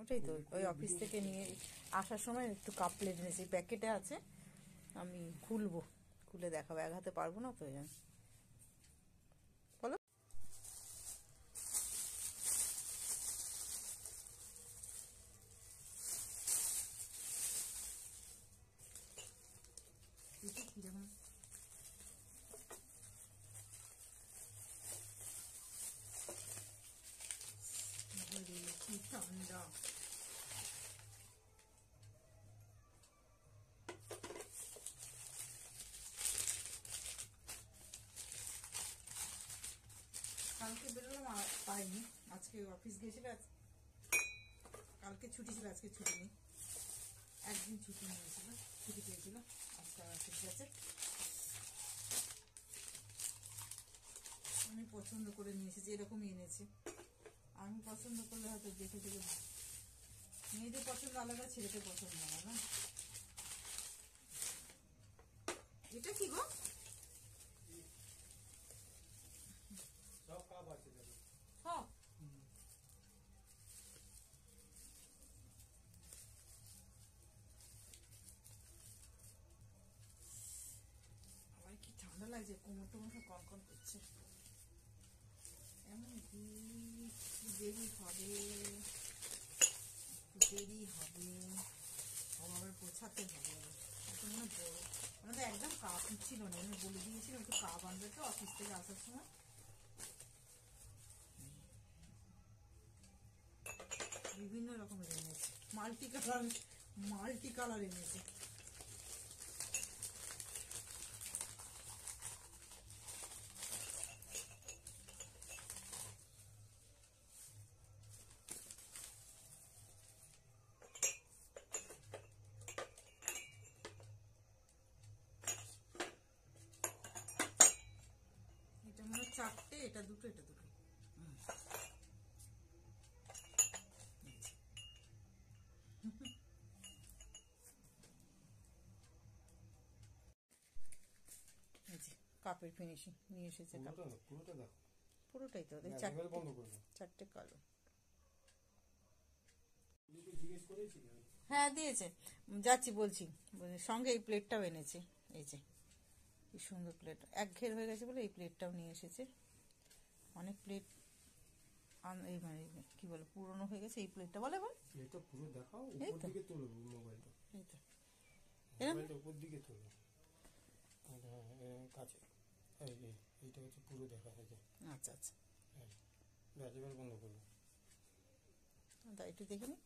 ওটাই তো, ওই অফিস থেকে নিয়ে আসার সময় একটু কাপ প্লেট এনেছি, প্যাকেটে আছে, আমি খুলবো, খুলে দেখাবো, এক হাতে পারবো না তো এই জন্য। বলো। কিরকম কি ঠান্ডা! কালকে বেরোলাম আর পাইনি, আজকে অফিস গেছিল, কালকে ছুটি ছিল, আজকে ছুটি নেই, একদিন ছুটি নিয়েছিল, ছুটি পেয়েছিল, আজকে অফিস গেছে। আমি পছন্দ করে নিয়ে এসেছি, এরকমই এনেছি, আমি পছন্দ করলে হয়তো দেখে দেখে, মেয়েদের পছন্দ আলাদা, ছেলেদের পছন্দ আলাদা। এটা কি গো? আমার কি ঠান্ডা লাগছে, কোমর টোমর কনকন করছে। এমন দেরি হবে, দেরি হবে, আবার পোছাতে হবে। এখন মনে বড়, মানে তো একদম কাপ ছিল না, আমি বলে দিয়েছিলাম একটু কাপ আনবে তো অফিস থেকে আসার সময়। বিভিন্ন রকমের এনেছে, মাল্টি কালার এনেছে। এটা মনে চারটে, এটা দুটো, এটা দুটো। কাপের ফিনিশিং নিয়ে এসেছে, পুরোটাই তো, চারটে কালো। হ্যাঁ দিয়েছে, যাচ্ছি বলছি, সঙ্গে এই প্লেটটাও এনেছে, এই যে কি সুন্দর প্লেট, একঘের হয়ে গেছে বলে এই প্লেটটাও নিয়ে এসেছে। অনেক প্লেট এই মানে কি বলে পুরনো হয়ে গেছে, এই প্লেটটা বলে বল, এটা পুরো দেখাও, উপর দিকে তোলো মোবাইলটা, এই তো মোবাইলটা উপর দিকে তোলো, কাছে এইটা হচ্ছে পুরো দেখা যাচ্ছে। আচ্ছা আচ্ছা, এবার বন্ধ করবো, একটু দেখে নি।